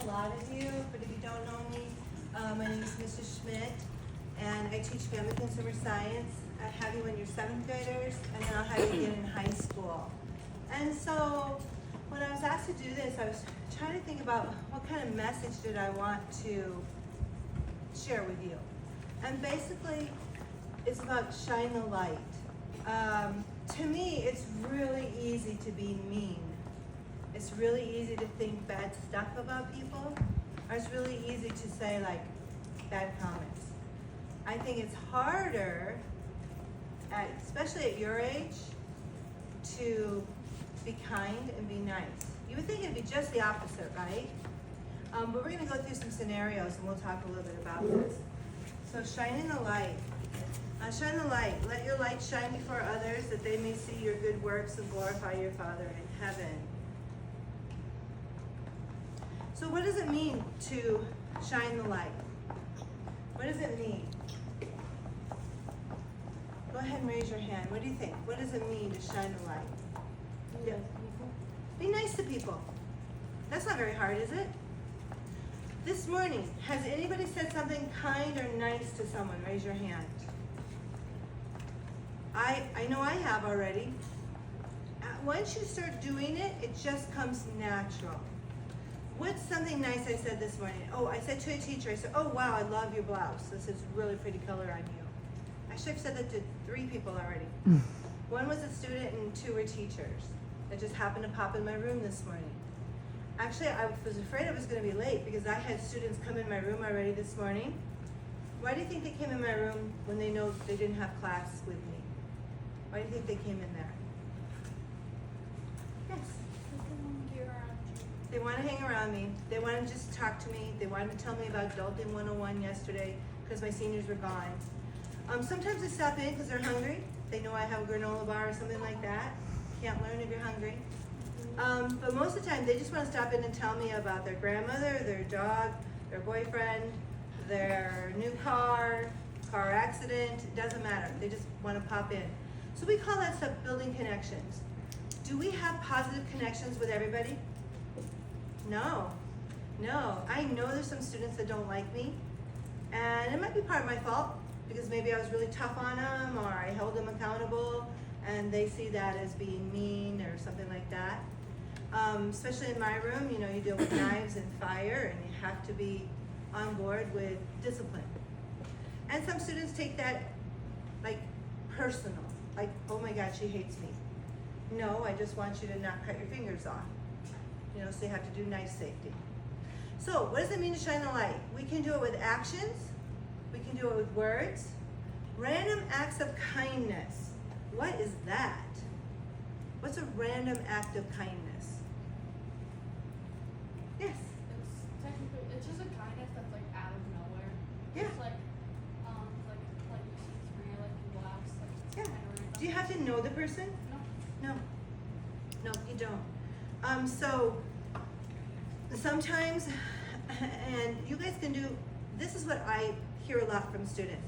lot of you, but if you don't know me, my name is Mrs. Schmidt, and I teach family consumer science. I have you when you're 7th graders, and then I'll have you again in high school. And so, when I was asked to do this, I was trying to think about what kind of message did I want to share with you. And basically, it's about shine the light. To me, it's really easy to be mean. It's really easy to think bad stuff about people. Or it's really easy to say like bad comments. I think it's harder, especially at your age, to be kind and be nice. You would think it'd be just the opposite, right? But we're gonna go through some scenarios and we'll talk a little bit about this. So shining the light. Shine the light. Let your light shine before others that they may see your good works and glorify your Father in heaven. So what does it mean to shine the light? What does it mean? Go ahead and raise your hand. What do you think? What does it mean to shine the light? Yeah. Be nice to people. That's not very hard, is it? This morning, has anybody said something kind or nice to someone? Raise your hand. I know I have already. Once you start doing it, it just comes natural. What's something nice I said this morning? Oh, I said to a teacher, I said, oh wow, I love your blouse. This is really pretty color on you. Actually, I've said that to 3 people already. One was a student and 2 were teachers. That just happened to pop in my room this morning. Actually, I was afraid I was gonna be late because I had students come in my room already this morning. Why do you think they came in my room when they know they didn't have class with me? Why do you think they came in there? Yes. They want to hang around me. They want to just talk to me. They wanted to tell me about Adulting 101 yesterday because my seniors were gone. Sometimes they stop in because they're hungry. They know I have a granola bar or something like that. Can't learn if you're hungry. But most of the time, they just want to stop in and tell me about their grandmother, their dog, their boyfriend, their new car accident. It doesn't matter. They just want to pop in. So we call that stuff building connections. Do we have positive connections with everybody? No. I know there's some students that don't like me, and it might be part of my fault because maybe I was really tough on them or I held them accountable and they see that as being mean or something like that. Especially in my room, you know, you deal with knives and fire and you have to be on board with discipline. And some students take that like personal. Like, oh my God, she hates me. No, I just want you to not cut your fingers off. You know, so you have to do knife safety. So, what does it mean to shine the light? We can do it with actions. We can do it with words. Random acts of kindness. What is that? What's a random act of kindness? Yes? It's just a kindness that's like out of nowhere. Yeah. It's like you see somebody like you laughs, like it's Yeah. kind of random. Do you have to know the person? No. No, you don't. So sometimes, and you guys can do, this is what I hear a lot from students.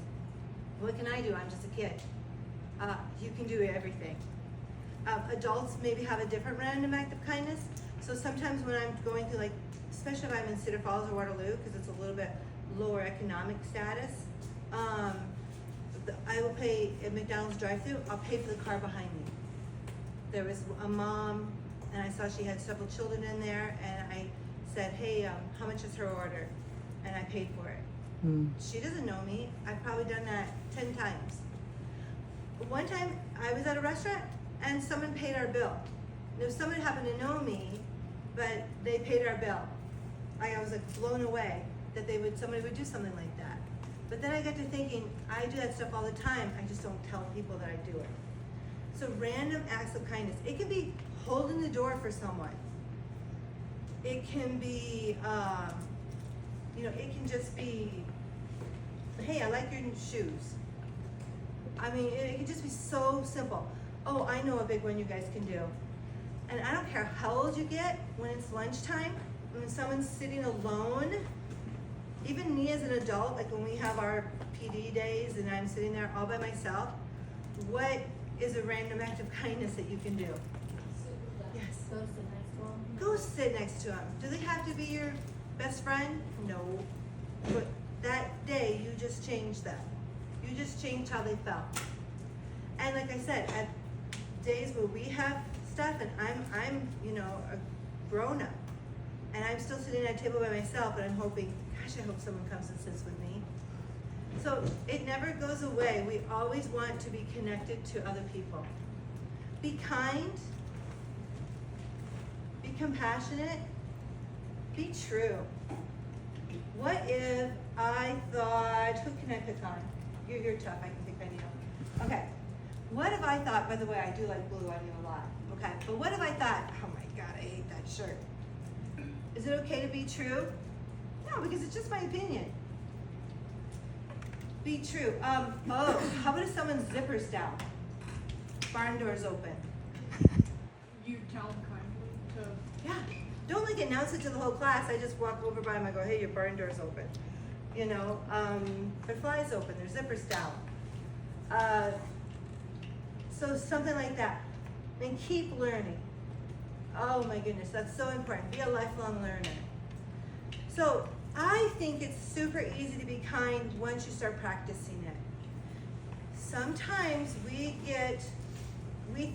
What can I do? I'm just a kid. You can do everything. Adults maybe have a different random act of kindness. So sometimes when I'm going through like, especially if I'm in Cedar Falls or Waterloo, because it's a little bit lower economic status, I will pay at McDonald's drive-thru, I'll pay for the car behind me. There was a mom, and I saw she had several children in there, and I said, hey, how much is her order? And I paid for it. She doesn't know me. I've probably done that 10 times. One time, I was at a restaurant, and someone paid our bill. Now, someone happened to know me, but they paid our bill. I was like blown away that somebody would do something like that. But then I got to thinking, I do that stuff all the time. I just don't tell people that I do it. So random acts of kindness. It can be holding the door for someone. It can be, it can just be, hey, I like your shoes. I mean, it can just be so simple. Oh, I know a big one you guys can do. And I don't care how old you get, when it's lunchtime, when someone's sitting alone, even me as an adult, like when we have our PD days and I'm sitting there all by myself, what is a random act of kindness that you can do? Yes. Go sit next to them. Go sit next to them. Do they have to be your Best friend? No. But that day, you just changed them. You just changed how they felt. And like I said, at days where we have stuff and I'm a grown up and I'm still sitting at a table by myself and I'm hoping, gosh, I hope someone comes and sits with me. So it never goes away. We always want to be connected to other people. Be kind. Be compassionate. Be true. What if I thought, who can I pick on? You're tough, I can pick on you. Okay. What if I thought, by the way, I do like blue on you a lot. Okay. But what if I thought, oh my God, I hate that shirt. Is it okay to be true? No, because it's just my opinion. Be true. How about if someone's zipper's down? Barn door's open. You tell them kindly to. Yeah. Don't like announce it to the whole class. I just walk over by them. I go, hey, your barn door's open. Their fly's open. Their zipper's down. So something like that. And keep learning. Oh my goodness, that's so important. Be a lifelong learner. So I think it's super easy to be kind once you start practicing it. Sometimes we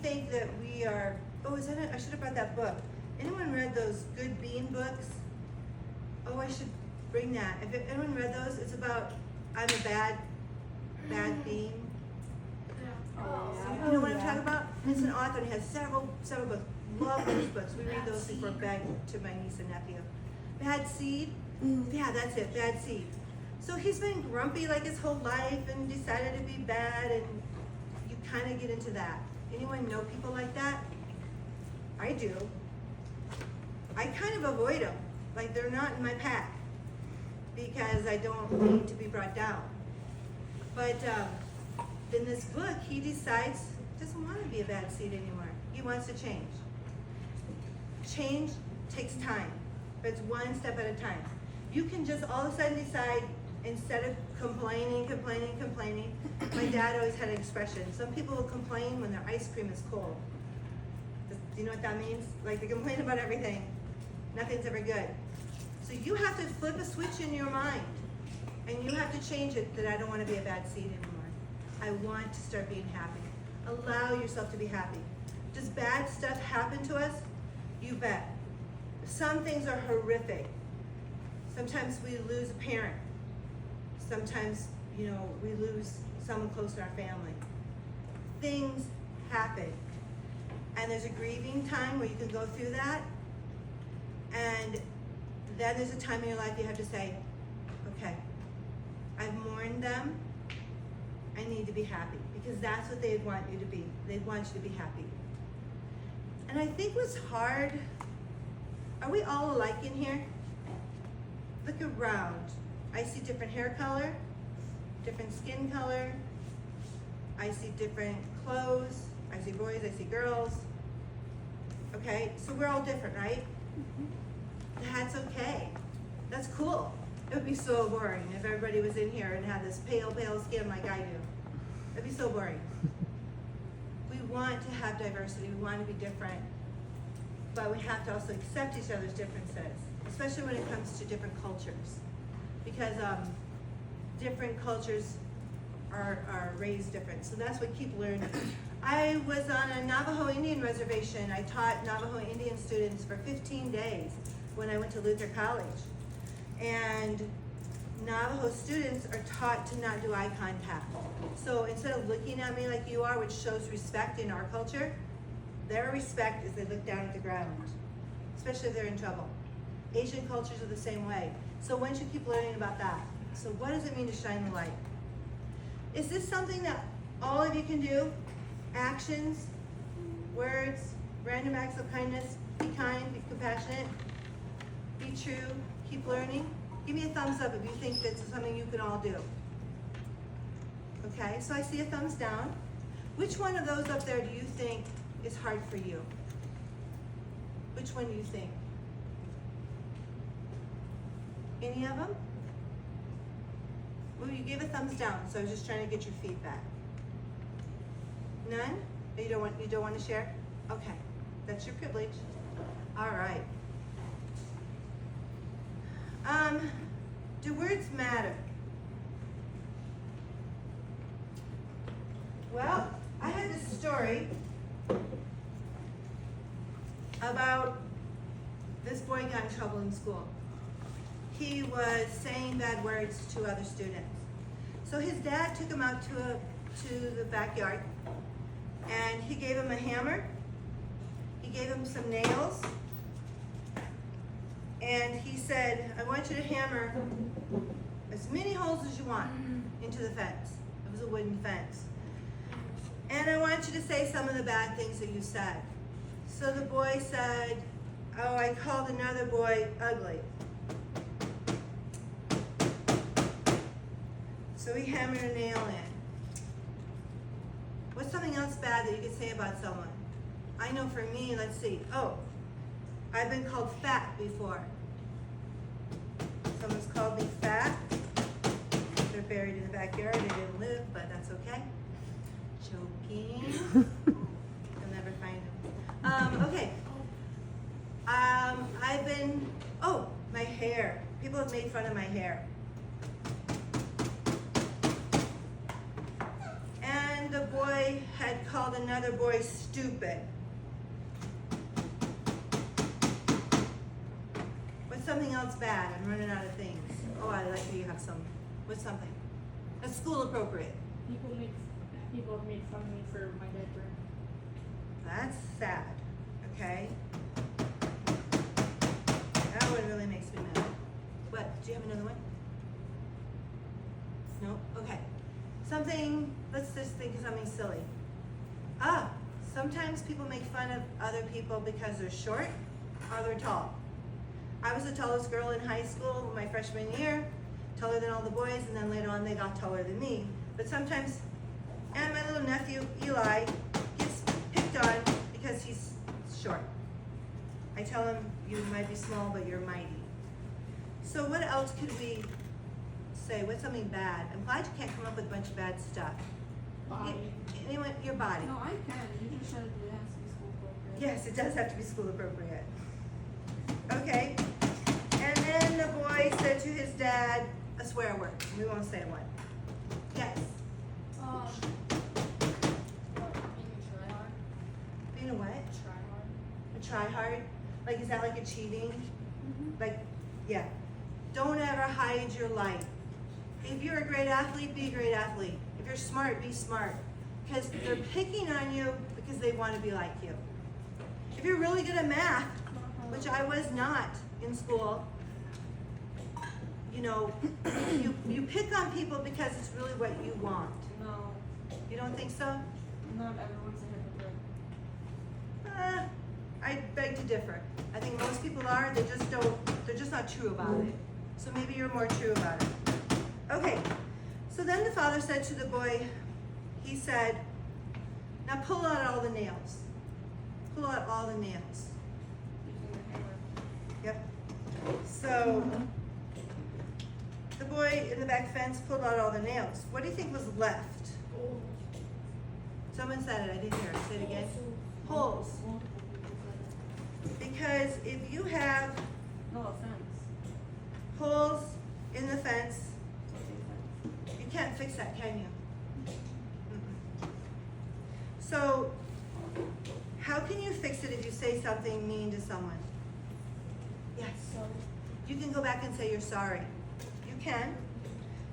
think that we are, is that it? I should have brought that book. Anyone read those Good Bean books? Oh, I should bring that. If anyone read those, it's about I'm a bad bean. You know what I'm talking about? It's an author and he has several books. Love those books. We read those before bed to my niece and nephew. Bad Seed? Yeah, that's it, Bad Seed. So he's been grumpy like his whole life and decided to be bad, and you kind of get into that. Anyone know people like that? I do. I kind of avoid them. Like they're not in my pack because I don't need to be brought down. But in this book, he decides he doesn't want to be a bad seed anymore. He wants to change. Change takes time, but it's one step at a time. You can just all of a sudden decide, instead of complaining. My dad always had an expression. Some people will complain when their ice cream is cold. Do you know what that means? Like they complain about everything. Nothing's ever good. So you have to flip a switch in your mind, and you have to change it that I don't want to be a bad seed anymore. I want to start being happy. Allow yourself to be happy. Does bad stuff happen to us? You bet. Some things are horrific. Sometimes we lose a parent. Sometimes, we lose someone close to our family. Things happen. And there's a grieving time where you can go through that. And then there's a time in your life you have to say, okay, I've mourned them. I need to be happy, because that's what they want you to be. They want you to be happy. And I think what's hard, are we all alike in here? Look around. I see different hair color, different skin color. I see different clothes. I see boys, I see girls. Okay, so we're all different, right? That's okay. That's cool. It would be so boring if everybody was in here and had this pale skin like I do. It'd be so boring. We want to have diversity. We want to be different. But we have to also accept each other's differences, especially when it comes to different cultures. Because different cultures are raised different. So that's what keep learning. I was on a Navajo Indian reservation. I taught Navajo Indian students for 15 days when I went to Luther College. And Navajo students are taught to not do eye contact. So instead of looking at me like you are, which shows respect in our culture, their respect is they look down at the ground, especially if they're in trouble. Asian cultures are the same way. So once you keep learning about that. So what does it mean to shine the light? Is this something that all of you can do? Actions, words, random acts of kindness, be kind, be compassionate, be true, keep learning. Give me a thumbs up if you think that's something you can all do. Okay, so I see a thumbs down. Which one of those up there do you think is hard for you? Which one do you think? Any of them? Well, you gave a thumbs down, so I was just trying to get your feedback. None? You don't want to share? Okay, that's your privilege. All right. Do words matter? Well, I had this story about this boy got in trouble in school. He was saying bad words to other students. So his dad took him out to the backyard, and he gave him a hammer, he gave him some nails, and he said, I want you to hammer as many holes as you want into the fence. It was a wooden fence. And I want you to say some of the bad things that you said. So the boy said, oh, I called another boy ugly. So he hammered a nail in. What's something else bad that you could say about someone? I know for me, let's see. Oh, I've been called fat before. Someone's called me fat. They're buried in the backyard. They didn't live, but that's okay. Joking. You'll never find them. Okay. I've been, oh, my hair. People have made fun of my hair. And the boy had called another boy stupid. What's something else bad? I'm running out of things. Oh, I like that you have some. What's something? That's school appropriate. People have made fun of me for my diaper. That's sad, okay? That one really makes me mad. What, do you have another one? No? Okay. Something, let's just think of something silly. Sometimes people make fun of other people because they're short or they're tall. I was the tallest girl in high school my freshman year, taller than all the boys, and then later on they got taller than me. But sometimes, and my little nephew, Eli, gets picked on because he's short. I tell him, you might be small, but you're mighty. So what else could we say? What's something bad? I'm glad you can't come up with a bunch of bad stuff. Body. Anyone, your body. No, I can. You just said it has to be school appropriate. Yes, it does have to be school appropriate. Okay. And then the boy said to his dad a swear word. We won't say one. Yes. Being Being a tryhard. a what? Tryhard. A try hard? Like, is that like a cheating? Mm-hmm. Like, yeah. Don't ever hide your light. If you're a great athlete, be a great athlete. If you're smart, be smart. Because they're picking on you because they want to be like you. If you're really good at math, which I was not in school, you know, you pick on people because it's really what you want. No, You don't think so? not everyone's a hypocrite. I beg to differ. I think most people are, they're just not true about it. So maybe you're more true about it. Okay, so then the father said to the boy, he said, now pull out all the nails. Pull out all the nails. Using the hammer. Yep. So the boy in the back fence pulled out all the nails. What do you think was left? Someone said it, I didn't hear it. Say it again. Holes. Multiple people said Because if you have it. No offense. holes in the fence, It's okay, fence. you can't fix that, can you? Mm-mm. So, how can you fix it if you say something mean to someone? Yes. You can go back and say you're sorry. You can.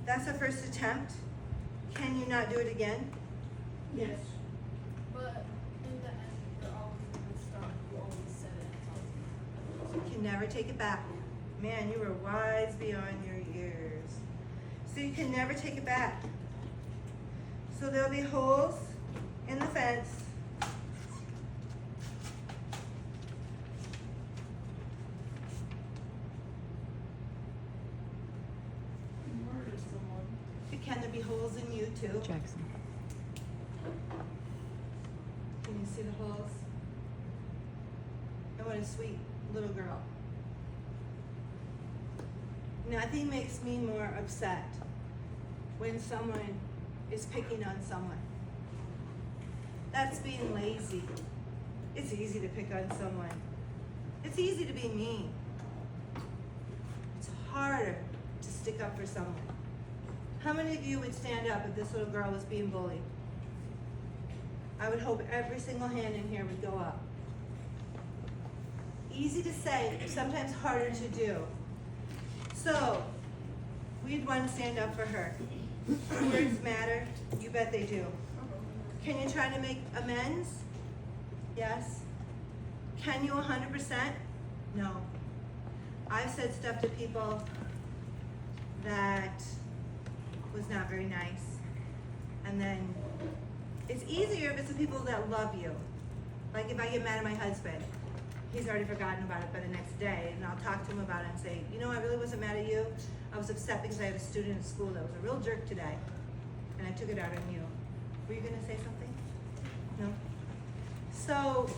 That's the first attempt. Can you not do it again? Yes. But in the end, you're always gonna stop. You always said it. You can never take it back. Man, you were wise beyond your years. So you can never take it back. So there'll be holes in the fence. Murder someone. Can there be holes in you too? Jackson. Can you see the holes? And what a sweet little girl. Nothing makes me more upset when someone is picking on someone. That's being lazy. It's easy to pick on someone. It's easy to be mean. It's harder stick up for someone. How many of you would stand up if this little girl was being bullied? I would hope every single hand in here would go up. Easy to say, sometimes harder to do. So, we'd want to stand up for her. Words matter, you bet they do. Can you try to make amends? Yes. Can you 100%? No. I've said stuff to people that was not very nice. And then it's easier if it's the people that love you. Like if I get mad at my husband, he's already forgotten about it by the next day, and I'll talk to him about it and say, you know, I really wasn't mad at you. I was upset because I had a student at school that was a real jerk today, and I took it out on you. Were you gonna say something? No? So,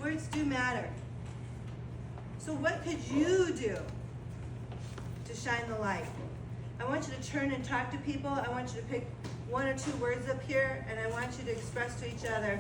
words do matter. So what could you do to shine the light? I want you to turn and talk to people. I want you to pick 1 or 2 words up here, and I want you to express to each other